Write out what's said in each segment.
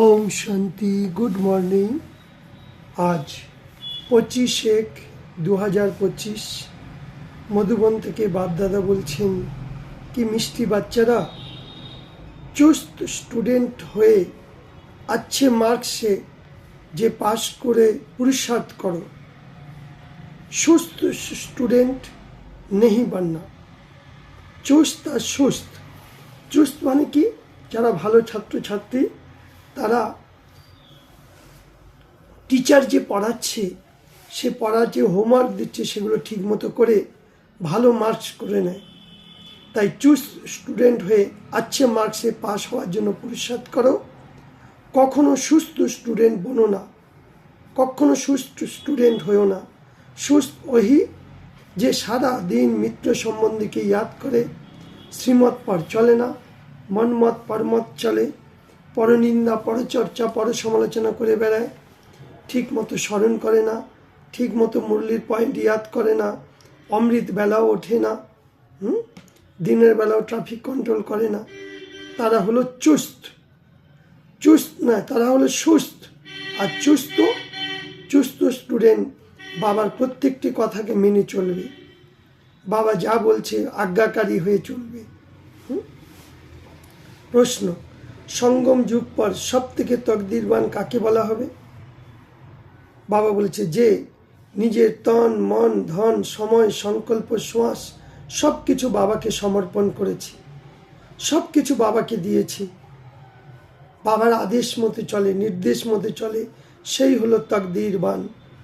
ওম শান্তি। Good morning. আজ 25/1/2025 মধুবন থেকে বাপদাদা বলছেন, কি মিষ্টি বাচ্চারা, চুস্ত স্টুডেন্ট হয়ে अच्छे মার্কসে যে পাশ করে পুরুষার্থ করো, সুস্থ স্টুডেন্ট নেই बनना। চুস্ত আর সুস্থ। চুস্ত মানে কি, যারা ভালো ছাত্রছাত্রী তারা টিচার যে পড়াচ্ছে, সে পড়ার যে হোমওয়ার্ক দিচ্ছে সেগুলো ঠিকমতো করে ভালো মার্কস করে নেয়। তাই চুস্ত স্টুডেন্ট হয়ে अच्छे মার্কসে পাস হওয়ার জন্য পুরুষার্থ করো। কখনো সুস্থ স্টুডেন্ট বনো না, কখনো সুস্থ স্টুডেন্ট হয়েও না। সুস্থ ওহি যে সারা দিন মিত্র সম্বন্ধীকে ইয়াদ করে, শ্রীমত পর চলে না, মনমত পরমত চলে, পরনিন্দা পরচর্চা পর সমালোচনা করে বেড়ায়, ঠিক মতো স্মরণ করে না, ঠিক মতো মুরলির পয়েন্ট ইয়াদ করে না, অমৃত বেলাও ওঠে না, দিনের বেলাও ট্রাফিক কন্ট্রোল করে না। তারা হলো চুস্ত। চুস্ত নয়, তারা হলো সুস্থ। আর চুস্ত স্টুডেন্ট বাবার প্রত্যেকটি কথাকে মেনে চলবে, বাবা যা বলছে আজ্ঞাকারী হয়ে চলবে। প্রশ্ন, সঙ্গম যুগ পর সব থেকে তকদিরবান কাকে বলা হবে? বাবা বলেছে, যে নিজের তন মন ধন সময় সংকল্প শ্বাস সব কিছু বাবাকে সমর্পণ করেছি, সব কিছু বাবাকে দিয়েছি, বাবার আদেশ মতে চলে, নির্দেশ মতে চলে, সেই হলো তকদিরবান।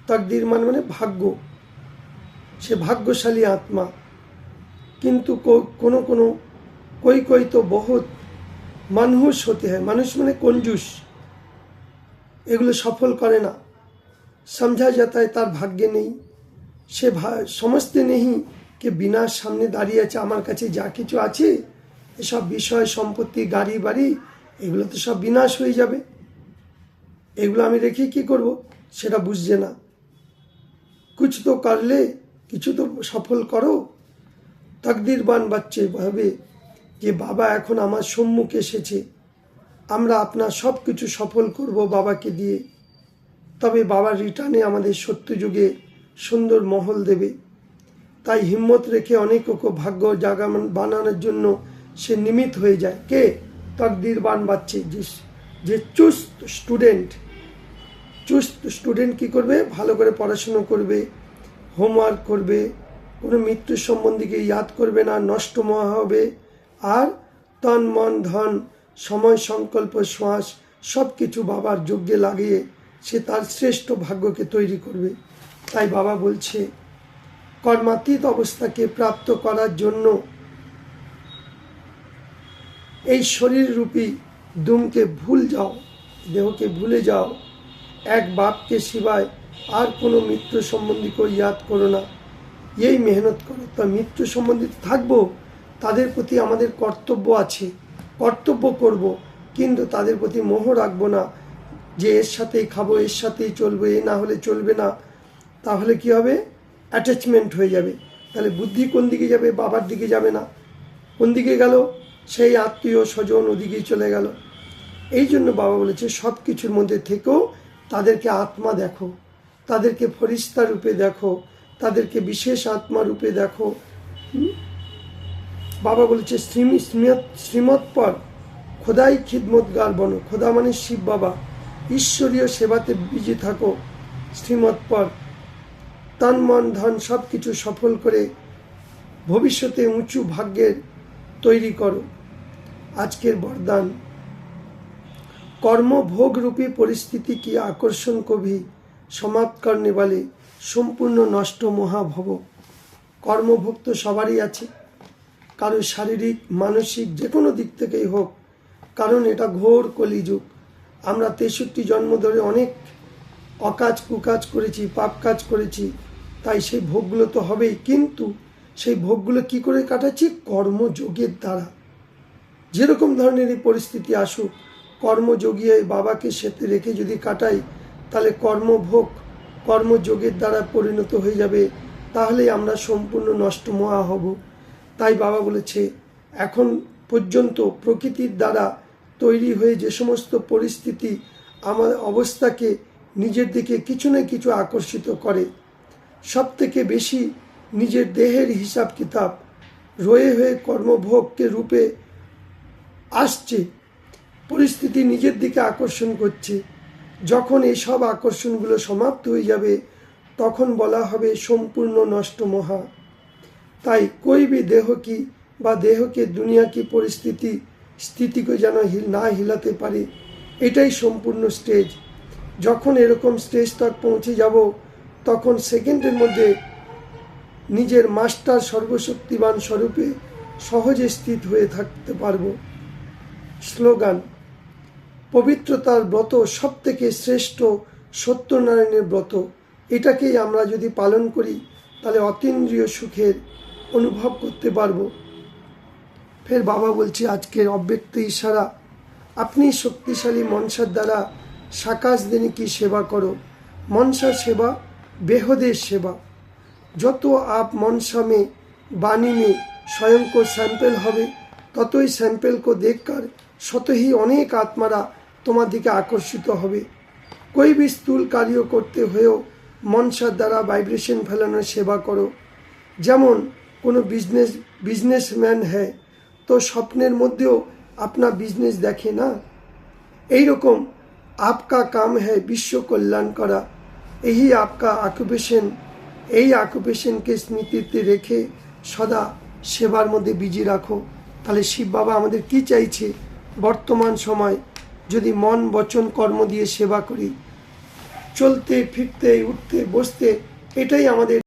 তকদিরবান মানে ভাগ্য, সে ভাগ্যশালী আত্মা। কিন্তু कोई तो बहुत মানুষ হতে হয়। মানুষ মানে কঞ্জুস, এগুলো সফল করে না। समझा जाता है তার ভাগ্যে নেই। সে সমস্ত নেই কে বিনার সামনে দাঁড়িয়ে আছে, আমার কাছে যা কিছু আছে এসব বিষয় সম্পত্তি গাড়ি বাড়ি এগুলো তো সব বিনাশ হয়ে যাবে, এগুলো আমি রেখে কি করব, সেটা বুঝছে না। কুছ তো করলে, কিছু তো সফল করো। তকদিরবান বাচ্চা ভাবে যে বাবা এখন আমার সম্মুখে এসেছে, আমরা আপনার সব কিছু সফল করব বাবাকে দিয়ে, তবে বাবার রিটার্নে আমাদের সত্যযুগে সুন্দর মহল দেবে। তাই হিম্মত রেখে অনেককে ভাগ্য জাগা বানানোর জন্য সে নিমিত হয়ে যায়। কে? তকদিরবান বাচ্চা, যে চুস্ত স্টুডেন্ট কি করবে? ভালো করে পড়াশুনো করবে, হোমওয়ার্ক করবে, কোনো মৃত্যু সম্বন্ধীকে ইয়াদ করবে না, নষ্ট মহা হবে, আর তন মন ধন সময় সংকল্প শ্বাস সব কিছু বাবার যজ্ঞে লাগিয়ে সে তার শ্রেষ্ঠ ভাগ্যকে তৈরি করবে। তাই বাবা বলছে, কর্মাতীত অবস্থাকে প্রাপ্ত করার জন্য এই শরীর রূপী দুমকে ভুল যাও, দেহকে ভুলে যাও, এক বাপকে সিवाय আর কোনো মৃত্যু সম্বন্ধীকে ইয়াদ করো না, এই মেহনত করো। তা মৃত্যু সম্বন্ধী থাকবো, তাদের প্রতি আমাদের কর্তব্য আছে, কর্তব্য করব, কিন্তু তাদের প্রতি মোহ রাখবো না যে এর সাথেই খাবো, এর সাথেই চলবে, এ না হলে চলবে না। তাহলে কি হবে? অ্যাটাচমেন্ট হয়ে যাবে। তাহলে বুদ্ধি কোন দিকে যাবে? বাবার দিকে যাবে না। কোন দিকে গেল? সেই আত্মীয় স্বজন ওদিকেই চলে গেল। এই জন্য বাবা বলেছে, সব কিছুর মধ্যে থেকেও তাদেরকে আত্মা দেখো, তাদেরকে ফরিস্তা রূপে দেখো, তাদেরকে বিশেষ আত্মা রূপে দেখো। বাবা বলেছে, শ্রীমত পর খোদাই খিদমতগার বনো। খোদা মানে শিব বাবা, ঈশ্বরীয় সেবাতে বিজি থাকো। শ্রীমত পর তন মন ধন সব কিছু সফল করে ভবিষ্যতে উঁচু ভাগ্যের তৈরি করো। আজকের বরদান, কর্মভোগ রূপী পরিস্থিতি কি আকর্ষণ को भी समाप्त करने वाले সম্পূর্ণ নষ্ট মহাভব। কর্মভোগ তো সবারই আছে, কারো শারীরিক মানসিক যে কোনো দিক থেকেই হোক, কারণ এটা ঘোর কলিযুগ। আমরা 63 জন্ম ধরে অনেক অকাজ কুকাজ করেছি, পাপ কাজ করেছি, তাই সেই ভোগগুলো তো হবেই। কিন্তু সেই ভোগগুলো কি করে কাটাচ্ছি? কর্মযোগের দ্বারা। যেরকম ধরনেরই পরিস্থিতি আসুক, কর্মযোগী বাবাকে সাথে রেখে যদি কাটাই, তাহলে কর্মভোগ কর্মযোগের দ্বারা পরিণত হয়ে যাবে, তাহলেই আমরা সম্পূর্ণ নষ্টমোহা হব। তাই বাবা বলেছে, এখন পর্যন্ত প্রকৃতির দ্বারা তৈরি হয়ে যে সমস্ত পরিস্থিতি আমার অবস্থাকে নিজের দিকে কিছু না কিছু আকর্ষিত করে, সব থেকে বেশি নিজের দেহের হিসাব কিতাব রয়ে হয়ে কর্মভোগকে রূপে আসছে, পরিস্থিতি নিজের দিকে আকর্ষণ করছে। যখন এসব আকর্ষণগুলো সমাপ্ত হয়ে যাবে তখন বলা হবে সম্পূর্ণ নষ্ট মহা। তাই कोई भी देह की বা দেহকে দুনিয়া কি পরিস্থিতি স্থিতিকে যেন না হিলাতে পারে, এটাই সম্পূর্ণ স্টেজ। যখন এরকম স্টেজ তক পৌঁছে যাব তখন সেকেন্ডের মধ্যে নিজের মাস্টার সর্বশক্তিমান স্বরূপে সহজে স্থিত হয়ে থাকতে পারব। স্লোগান: পবিত্রতার ব্রত সব থেকে শ্রেষ্ঠ সত্যনারায়ণের ব্রত। এটাকেই আমরা যদি পালন করি তাহলে অতীন্দ্রিয় সুখের অনুভব করতে পারবো। ফের বাবা বলছে আজকের অব্যক্ত ইশারা, আপনি শক্তিশালী মনসার দ্বারা সাকাশ দিনে কি সেবা করো। मनसा सेवा बेहदेर सेवा। যত आप मनसा में वाणी में स्वयं को सैंपल হবে ততই सैंपल को देखकर स्वतः ही अनेक आत्मारा তোমার দিকে আকর্ষিত হবে। कोई भी স্থূল कार्य করতে হয়েও মনসার দ্বারা ভাইব্রেশন ফেলানোর সেবা করো। যেমন কোনো বিজনেসম্যান है तो স্বপ্নের মধ্যেও अपना बिजनेस देखे ना, এই রকম आपका काम है विश्व कल्याण करा, यही आपका ऑक्यूपेशन। এই অকুপেশনকে স্মৃতিতে রেখে সদা সেবার মধ্যে বিজি রাখো। তাহলে শিব বাবা আমাদের কি চাইছে, বর্তমান সময় যদি মন বচন কর্ম দিয়ে সেবা করি, চলতে ফিরতে উঠতে বসতে, এটাই আমাদের